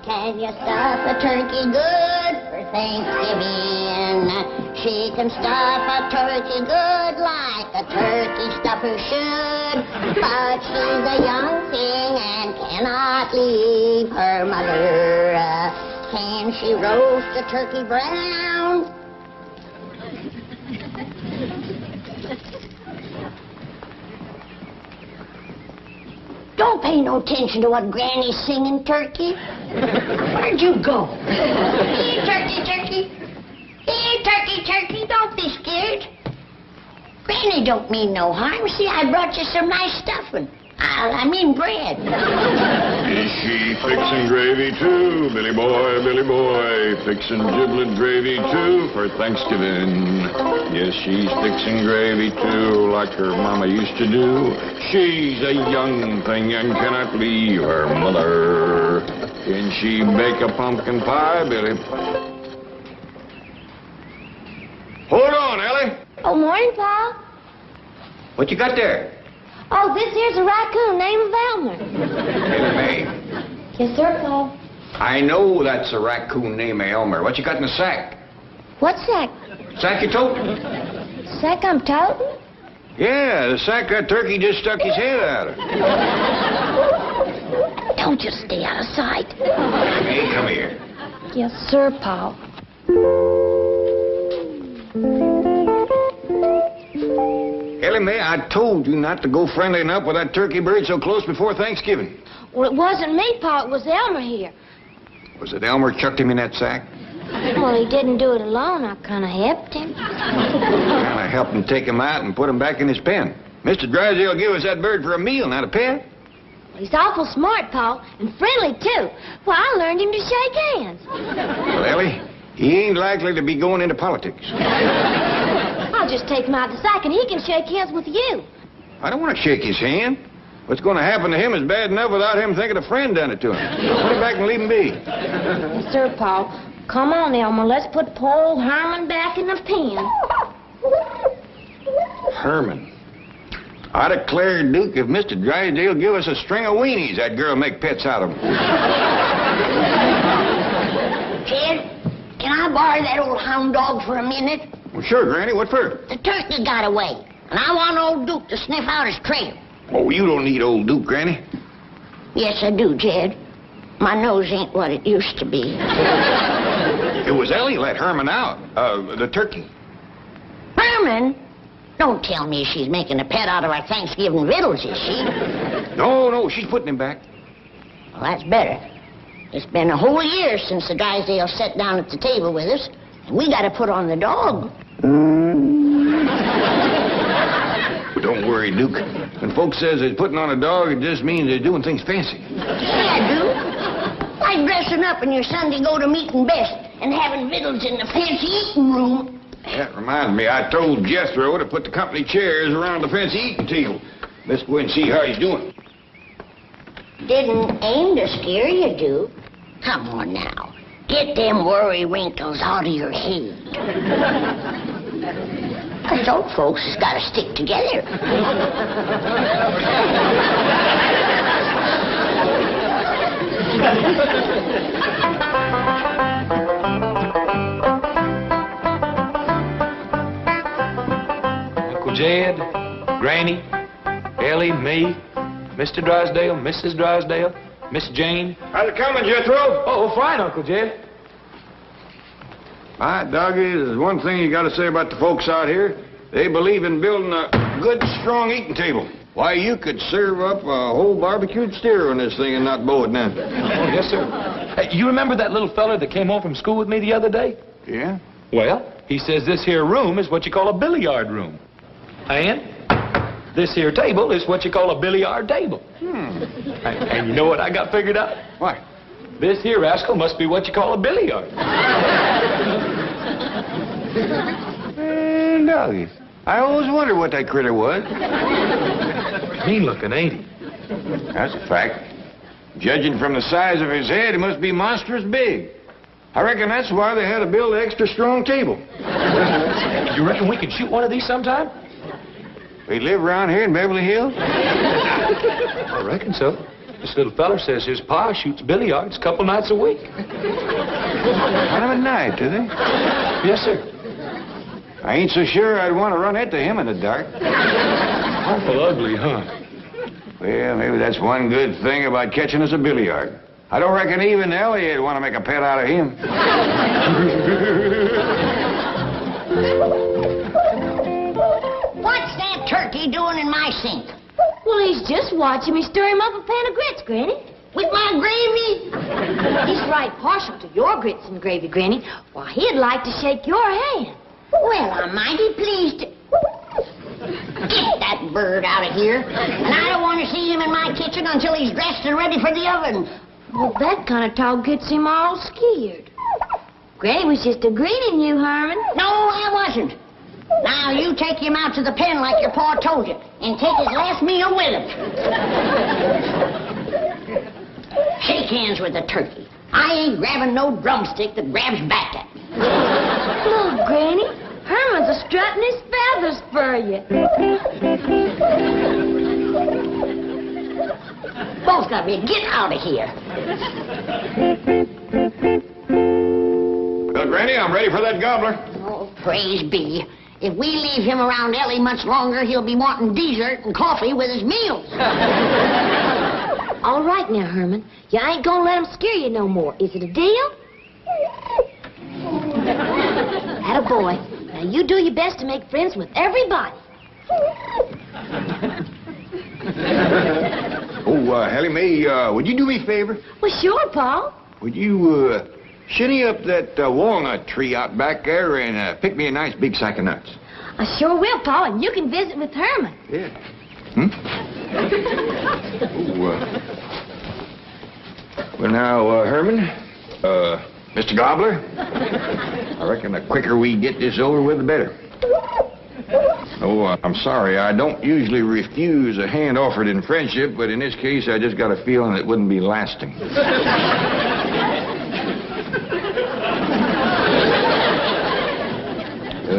Can you stuff a turkey good for Thanksgiving? She can stuff a turkey good like a turkey stuffer should. But she's a young thing and cannot leave her mother. Can she roast a turkey brown? Don't pay no attention to what Granny's singing, Turkey. Where'd you go? Here, Turkey, Turkey. Here, Turkey, Turkey. Don't be scared. Granny don't mean no harm. See, I brought you some nice stuffing. I mean bread. Is she fixing gravy too, Billy boy, fixing giblet gravy too for Thanksgiving? Yes, she's fixing gravy too, like her mama used to do. She's a young thing and cannot leave her mother. Can she bake a pumpkin pie, Billy? Hold on, Ellie. Oh, morning, Pa. What you got there? Oh, this here's a raccoon named Elmer. Ellie Mae, Yes, sir, Pa. I know that's a raccoon named Elmer. What you got in the sack? What sack? Sack you toting? Sack I'm toting? Yeah, the sack that turkey just stuck his head out of. Don't just stay out of sight. Hey, come here. Yes, sir, Pa. Ellie Mae, I told you not to go friendlying up with that turkey bird so close before Thanksgiving. Well, it wasn't me, Pa. It was Elmer here. Was it Elmer chucked him in that sack? Well, he didn't do it alone. I kind of helped him. Kind of helped him take him out and put him back in his pen. Mr. Drysdale gave us that bird for a meal, not a pet. He's awful smart, Pa, and friendly, too. Well, I learned him to shake hands. Well, Ellie, he ain't likely to be going into politics. I'll just take him out of the sack, and he can shake hands with you. I don't want to shake his hand. What's going to happen to him is bad enough without him thinking a friend done it to him. Put him back and leave him be. Yes, sir, Pa. Come on, Elmer. Let's put poor old Herman back in the pen. Herman. I declare, Duke, if Mr. Drysdale give us a string of weenies, that girl make pets out of them. Jed, can I borrow that old hound dog for a minute? Well, sure, Granny. What for? The turkey got away, and I want old Duke to sniff out his trail. Oh, you don't need old Duke, Granny. Yes, I do, Jed. My nose ain't what it used to be. It was Ellie let Herman out. The turkey. Herman? Don't tell me she's making a pet out of our Thanksgiving victuals, is she? No, she's putting him back. Well, that's better. It's been a whole year since the Drysdale sat down at the table with us, and we got to put on the dog. Don't worry, Duke. When folks says they're putting on a dog, it just means they're doing things fancy. Yeah, Duke. Like dressing up in your Sunday go-to-meeting best and having victuals in the fancy eating room. That reminds me, I told Jethro to put the company chairs around the fancy eating table. Let's go and see how he's doing. Didn't aim to scare you, Duke. Come on now. Get them worry wrinkles out of your head. Us old folks has got to stick together. Uncle Jed, Granny, Ellie, me, Mr. Drysdale, Mrs. Drysdale, Miss Jane. How's it coming, Jethro? Oh, fine, Uncle Jed. All right, doggy, there's one thing you got to say about the folks out here. They believe in building a good, strong eating table. Why, you could serve up a whole barbecued steer on this thing and not bow it down. Oh, yes, sir. Hey, you remember that little feller that came home from school with me the other day? Yeah? Well, he says this here room is what you call a billiard room. And this here table is what you call a billiard table. And you know what I got figured out? What? This here rascal must be what you call a billiard. Doggies. I always wondered what that critter was. Mean looking, ain't he? That's a fact. Judging from the size of his head, he must be monstrous big. I reckon that's why they had to build an extra strong table. You reckon we could shoot one of these sometime? We live around here in Beverly Hills? I reckon so. This little feller says his pa shoots billiards a couple nights a week. Kind of a night, do they? Yes, sir. I ain't so sure I'd want to run into him in the dark. Awful ugly, huh? Well, maybe that's one good thing about catching us a billiard. I don't reckon even Elliot'd want to make a pet out of him. What's that turkey doing in my sink? Well, he's just watching me stir him up a pan of grits, Granny. With my gravy? He's right partial to your grits and gravy, Granny. Why, he'd like to shake your hand. Well, I'm mighty pleased to... Get that bird out of here. And I don't want to see him in my kitchen until he's dressed and ready for the oven. Well, that kind of talk gets him all scared. Granny was just agreeing you, Herman. No, I wasn't. Now, you take him out to the pen like your pa told you, and take his last meal with him. Shake hands with the turkey. I ain't grabbing no drumstick that grabs back at me. Look, Granny, Herman's a strutting his feathers for you. Both got me. Get out of here. Well, Granny, I'm ready for that gobbler. Oh, praise be. If we leave him around Ellie much longer, he'll be wanting dessert and coffee with his meals. All right now, Herman. You ain't gonna let him scare you no more. Is it a deal? Attaboy. Now, you do your best to make friends with everybody. Hallie Mae, would you do me a favor? Well, sure, Paul. Would you, shinny up that walnut tree out back there and pick me a nice big sack of nuts? I sure will, Paul, and you can visit with Herman. Yeah. Hmm? Well, now, Herman, Mr. Gobbler, I reckon the quicker we get this over with, the better. Oh, I'm sorry. I don't usually refuse a hand offered in friendship, but in this case, I just got a feeling it wouldn't be lasting.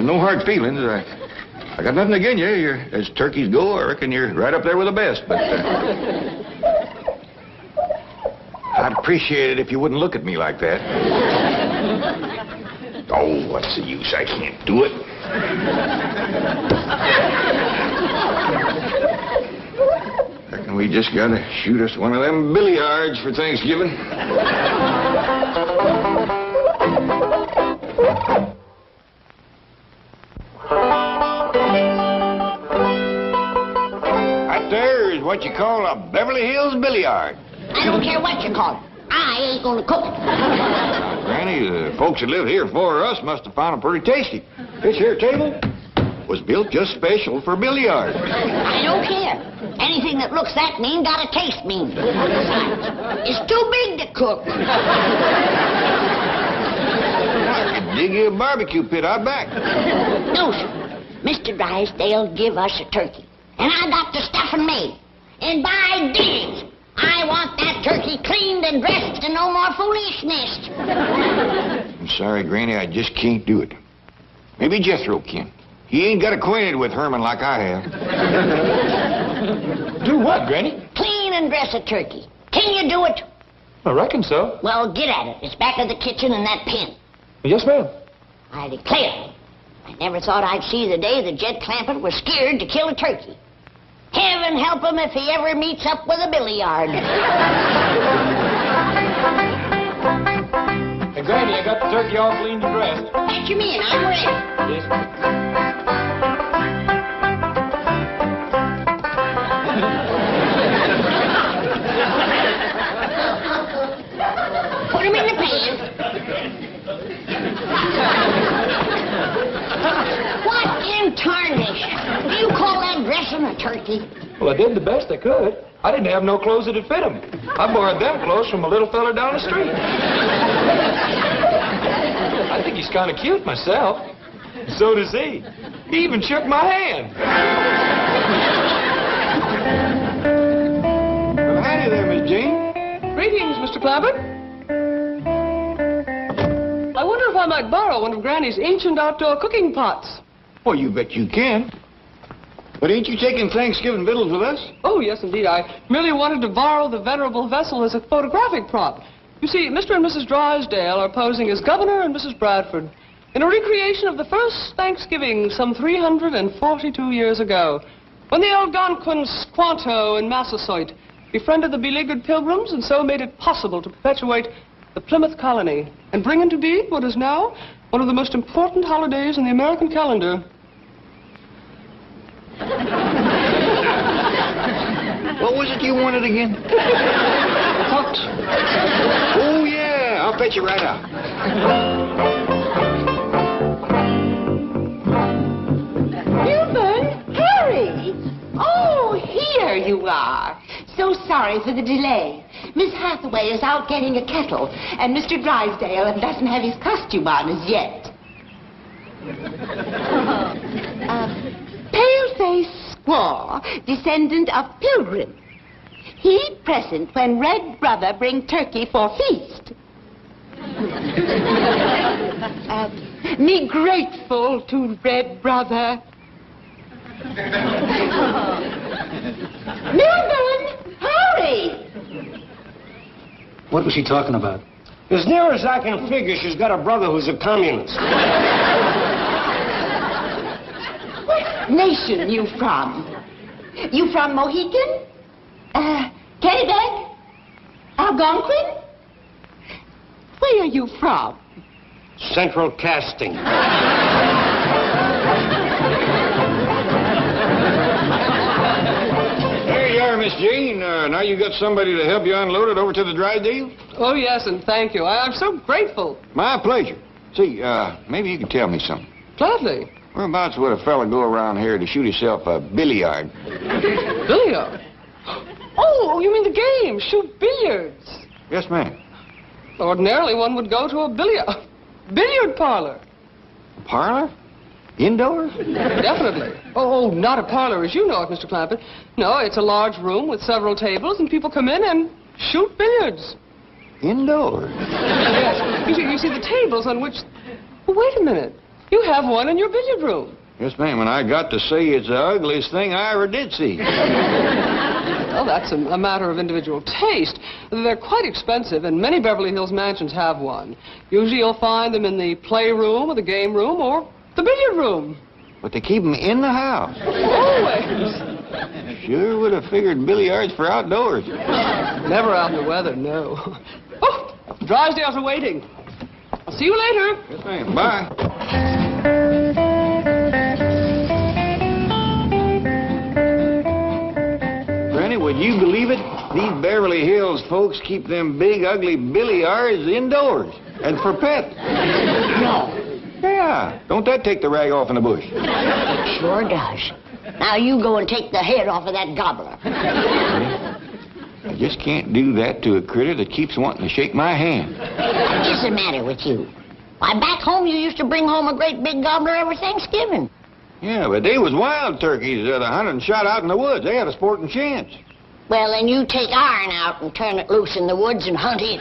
No hard feelings. I got nothing against you. You're, as turkeys go, I reckon you're right up there with the best, but... I'd appreciate it if you wouldn't look at me like that. Oh, what's the use? I can't do it. Reckon we just gotta shoot us one of them billiards for Thanksgiving. That there is what you call a Beverly Hills billiard. I don't care what you call it. I ain't gonna cook it. Granny, the folks that live here before us must have found it pretty tasty. This here table was built just special for billiards. I don't care. Anything that looks that mean gotta taste mean. Besides, it's too big to cook. Dig you a barbecue pit out back. No, sir. Mr. Drysdale give us a turkey. And I got the stuffing made. And by digs, I want that turkey cleaned and dressed and no more foolishness. I'm sorry, Granny, I just can't do it. Maybe Jethro can. He ain't got acquainted with Herman like I have. Do what, Granny? Clean and dress a turkey. Can you do it? I reckon so. Well, get at it. It's back of the kitchen in that pen. Yes, ma'am. I declare, I never thought I'd see the day that Jed Clampett was scared to kill a turkey. Heaven help him if he ever meets up with a billiard. Hey, Granny, I got the turkey all cleaned and dressed. Let you in. I'm ready. Yes, ma'am. Put him in the pan. What in tarnation? Do you call that dressing a turkey? Well, I did the best I could. I didn't have no clothes that'd fit him. I borrowed them clothes from a little fella down the street. I think he's kind of cute myself. So does he. He even shook my hand. Well, howdy there, Miss Jane. Greetings, Mr. Clampett. I wonder if I might borrow one of Granny's ancient outdoor cooking pots. Well, you bet you can. But ain't you taking Thanksgiving victuals with us? Oh, yes, indeed. I merely wanted to borrow the venerable vessel as a photographic prop. You see, Mr. and Mrs. Drysdale are posing as Governor and Mrs. Bradford in a recreation of the first Thanksgiving some 342 years ago, when the Algonquin Squanto and Massasoit befriended the beleaguered Pilgrims and so made it possible to perpetuate the Plymouth colony and bring into being what is now one of the most important holidays in the American calendar. What was it you wanted again? Hot. Oh, yeah. I'll fetch you right out. Newman, Harry! Oh, here you are. So sorry for the delay. Miss Hathaway is out getting a kettle, and Mr. Drysdale doesn't have his costume on as yet. Pale-faced squaw, descendant of Pilgrim. He present when Red Brother bring turkey for feast. Me grateful to Red Brother. Milburn, hurry! What was she talking about? As near as I can figure, she's got a brother who's a communist. What nation you from? You from Mohican? Kennebec? Algonquin? Where are you from? Central Casting. There you are, Miss Jane. Now you got somebody to help you unload it over to the Drysdale? Oh, yes, and thank you. I'm so grateful. My pleasure. See, maybe you could tell me something. Gladly. Whereabouts would a fella go around here to shoot himself a billiard? Billiard? Oh, you mean the game, shoot billiards. Yes, ma'am. Ordinarily, one would go to a billiard parlor. Parlor? Indoors? Definitely. Oh, not a parlor as you know it, Mr. Clampett. No, it's a large room with several tables, and people come in and shoot billiards. Indoors? Yes. You see the tables on which... Oh, wait a minute. You have one in your billiard room. Yes, ma'am, and I got to say it's the ugliest thing I ever did see. Well, that's a matter of individual taste. They're quite expensive, and many Beverly Hills mansions have one. Usually you'll find them in the playroom or the game room or the billiard room. But they keep them in the house. Always. Sure would have figured billiards for outdoors. Never out in the weather, no. Oh, Drysdale's are waiting. I'll see you later. Yes, ma'am. Bye. Granny, would you believe it? These Beverly Hills folks keep them big, ugly billiards indoors and for pets. No. Yeah. Don't that take the rag off in the bush? Sure does. Now you go and take the head off of that gobbler. I just can't do that to a critter that keeps wanting to shake my hand. What's the matter with you? Why, back home you used to bring home a great big gobbler every Thanksgiving. Yeah, but they was wild turkeys that a hunted and shot out in the woods. They had a sporting chance. Well, then you take iron out and turn it loose in the woods and hunt it.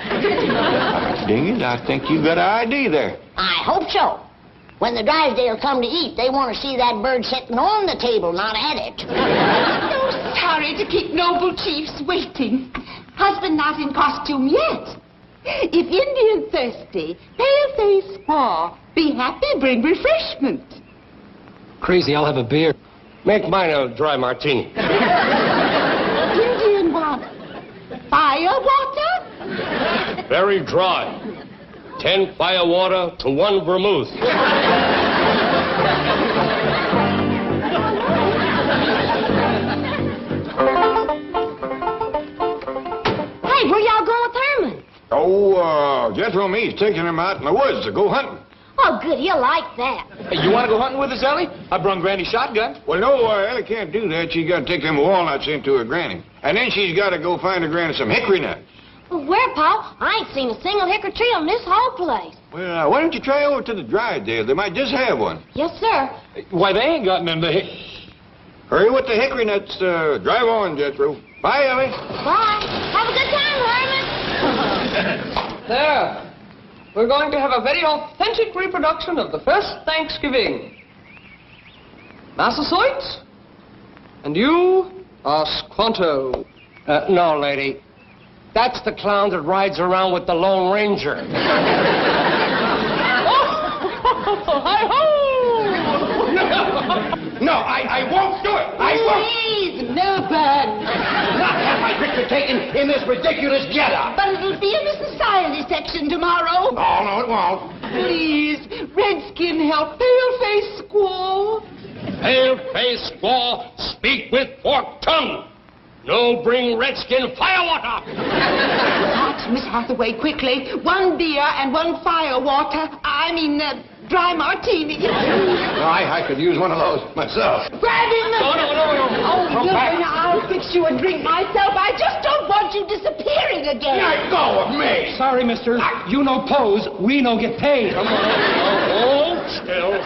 Dang it, I think you got an ID there. I hope so. When the Drysdale come to eat, they want to see that bird sitting on the table, not at it. So sorry to keep noble chiefs waiting. Husband not in costume yet. If Indian thirsty, pale-faced squaw, be happy, bring refreshment. Crazy, I'll have a beer. Make mine a dry martini. Indian want fire water? Very dry. 10 fire water to 1 vermouth. Hey, where y'all going with Herman? Oh, Jethro and me's taking him out in the woods to go hunting. Oh, good, he'll like that. Hey, you want to go hunting with us, Ellie? I brung Granny's shotgun. Well, no, Ellie can't do that. She's got to take them walnuts into her granny. And then she's got to go find her granny some hickory nuts. Well, where, Pa? I ain't seen a single hickory tree on this whole place. Well, why don't you try over to the Drysdale? They might just have one. Yes, sir. Why, they ain't got none. Hurry with the hickory nuts. Drive on, Jethro. Bye, Ellie. Bye. Have a good time, Herman. There. We're going to have a very authentic reproduction of the first Thanksgiving. Massasoit, And you are Squanto. No, lady. That's the clown that rides around with the Lone Ranger. Hi-ho! No, I won't do it. I won't. Please, Milburn. Not have my picture taken in this ridiculous getup. But it'll be in the society section tomorrow. Oh, no, it won't. Please, Redskin, help Pale-Face Squaw. Pale-faced squaw, speak with forked tongue. No bring Redskin firewater. Hot, Miss Hathaway, quickly. 1 beer and 1 firewater. Dry martini. I could use one of those myself. Grab him. No. Oh, Milburn, I'll fix you a drink myself. I just don't want you disappearing again. Let go of me. Sorry, mister. You no pose, we no get paid. Come on. Hold still.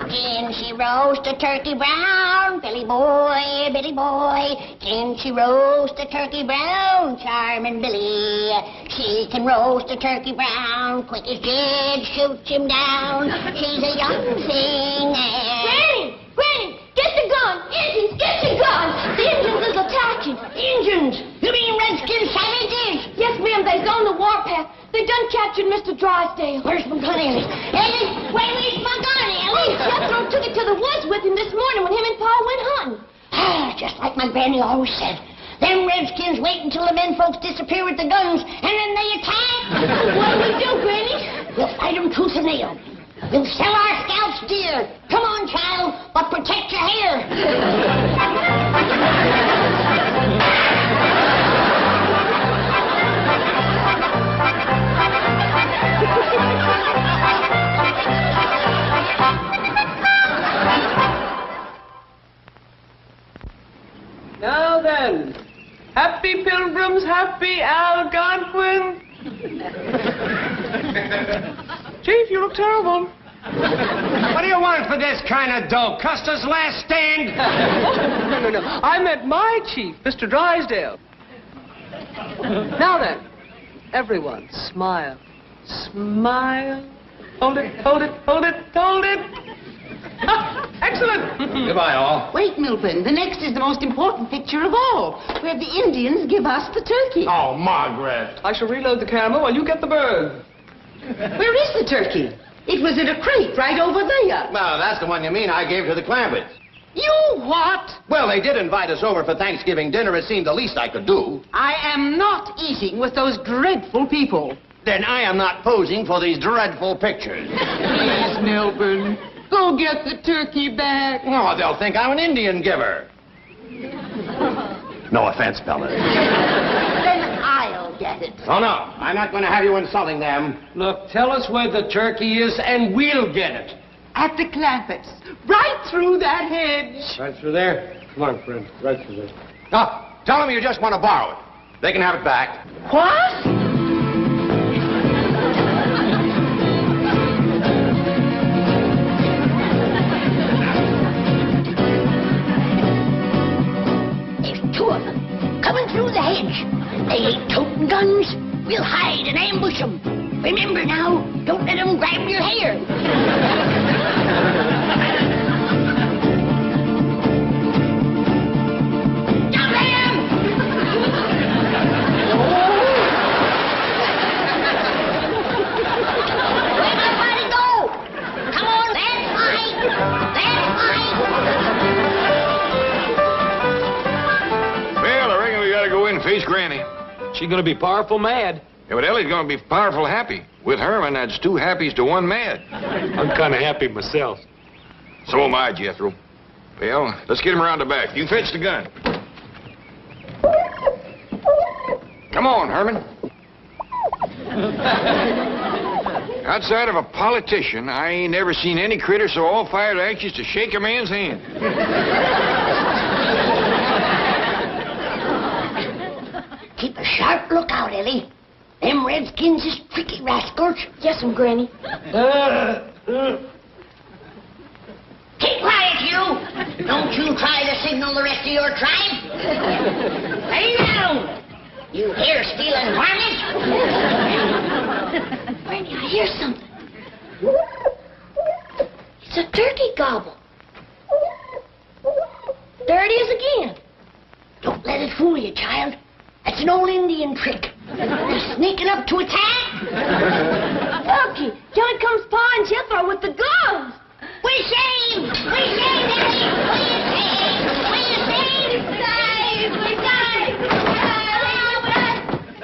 Can she roast a turkey brown, Billy boy, Billy boy? Can she roast a turkey brown, charming Billy? She can roast a turkey brown, quick as Jed shoots him down. She's a young thing and... Granny, get the gun! Indians, get the gun! The Indians is attacking! Indians! You mean Redskin savages? Yes, ma'am, they's on the warpath. They done captured Mr. Drysdale. Where's my gun, Ellie? Ellie, where's my gun, Ellie? Jethro took it to the woods with him this morning when him and Pa went hunting. Just like my granny always said. Them Redskins wait until the men folks disappear with the guns, and then they attack. What'll we do, Granny? We'll fight them tooth and nail. We'll sell our scalps dear. Come on, child, but protect your hair. Now then, happy pilgrims, happy Algonquin. Chief, you look terrible. What do you want for this kind of dope? Custer's last stand? No. I meant my chief, Mr. Drysdale. Now then, everyone, smile. Smile. Hold it. Excellent. Goodbye, all. Wait, Milburn. The next is the most important picture of all, where the Indians give us the turkey. Oh, Margaret. I shall reload the camera while you get the bird. Where is the turkey? It was in a crate right over there. Well, that's the one you mean I gave to the Clampetts. You what? Well, they did invite us over for Thanksgiving dinner. It seemed the least I could do. I am not eating with those dreadful people. Then I am not posing for these dreadful pictures. Please, Milburn, go get the turkey back. Oh, they'll think I'm an Indian giver. No offense, fellas. Then I'll get it. Oh, no. I'm not going to have you insulting them. Look, tell us where the turkey is and we'll get it. At the Clampetts, right through that hedge. Right through there? Come on, friend. Right through there. Oh, tell them you just want to borrow it. They can have it back. What? There's 2 of them coming through the hedge. They ain't toting guns. We'll hide and ambush them. Remember now, don't let them grab your hair. Stop them! Where'd everybody go? Come on, that's right. That's right. Well, I reckon we gotta go in and face Granny. She's gonna be powerful mad. Yeah, but Ellie's gonna be powerful happy. With Herman, that's 2 happies to 1 mad. I'm kind of happy myself. So am I, Jethro. Well, let's get him around the back. You fetch the gun. Come on, Herman. Outside of a politician, I ain't never seen any critter so all-fired anxious to shake a man's hand. Keep a sharp lookout, Ellie. Them Redskins is tricky rascals. Yes'm, Granny. Keep quiet, you! Don't you try to signal the rest of your tribe. Lay down! You hair-stealing varmint! Granny, I hear something. It's a turkey gobble. There it is again. Don't let it fool you, child. That's an old Indian trick. They're sneaking up to attack. Turkey, here comes Pa and Jethro with the guns. We saved! We saved, Daddy! We saved! We saved! We saved!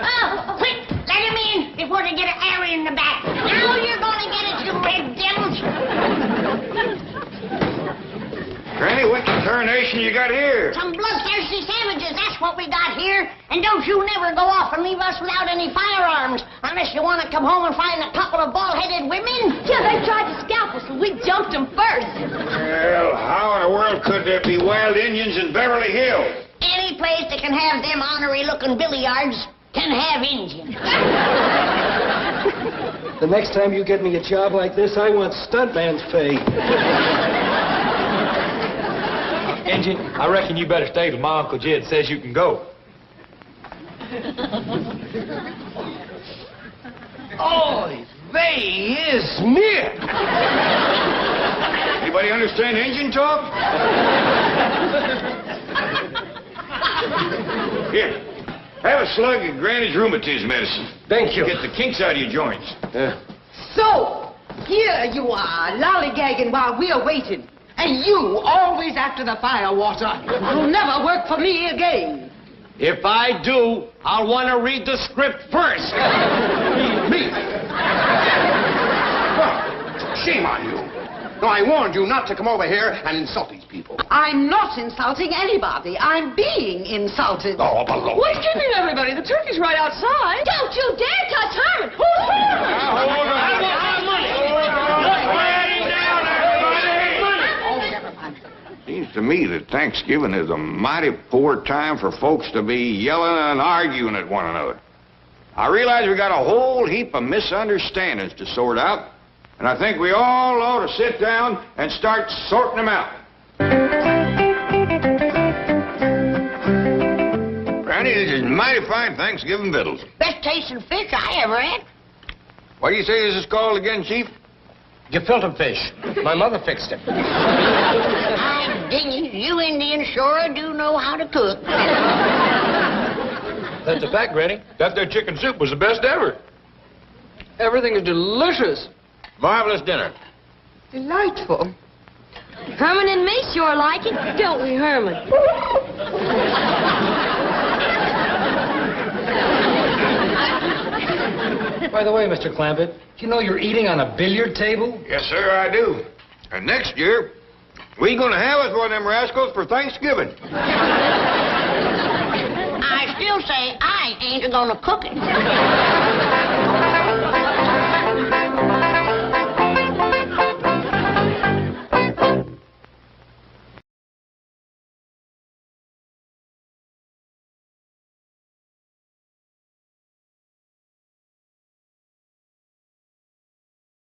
Oh, quick! Let him in before they get an arrow in the back. Now you're gonna get it, you red devils! Granny, what tarnation you got here? Some bloodthirsty savages, that's what we got here. And don't you never go off and leave us without any firearms, unless you want to come home and find a couple of bald-headed women. Yeah, they tried to scalp us, and we jumped them first. Well, how in the world could there be wild Indians in Beverly Hills? Any place that can have them ornery-looking billiards can have Indians. The next time you get me a job like this, I want stuntman's pay. Injun, I reckon you better stay till my Uncle Jed says you can go. Oy vey is near. Anybody understand Indian talk? Here, have a slug of Granny's rheumatism medicine. Thank you. Get the kinks out of your joints. So, here you are, lollygagging while we're waiting. And you, always after the firewater. You'll never work for me again. If I do, I'll want to read the script first. Me? Well, shame on you. No, I warned you not to come over here and insult these people. I'm not insulting anybody. I'm being insulted. Oh, baloney. What's keeping everybody? The turkey's right outside. Don't you dare touch Herman. Who's Herman? I want my money. Seems to me that Thanksgiving is a mighty poor time for folks to be yelling and arguing at one another. I realize we got a whole heap of misunderstandings to sort out, and I think we all ought to sit down and start sorting them out. Granny, this is mighty fine Thanksgiving victuals. Best tasting fish I ever had. What do you say this is called again, Chief? Gefilte fish. My mother fixed it. I'm dinging. You Indians sure do know how to cook. That's a fact, Granny. That there chicken soup was the best ever. Everything is delicious. Marvelous dinner. Delightful. Herman and me sure like it, don't we, Herman? By the way, Mr. Clampett, you know you're eating on a billiard table? Yes, sir, I do. And next year, we gonna have us one of them rascals for Thanksgiving. I still say I ain't gonna cook it.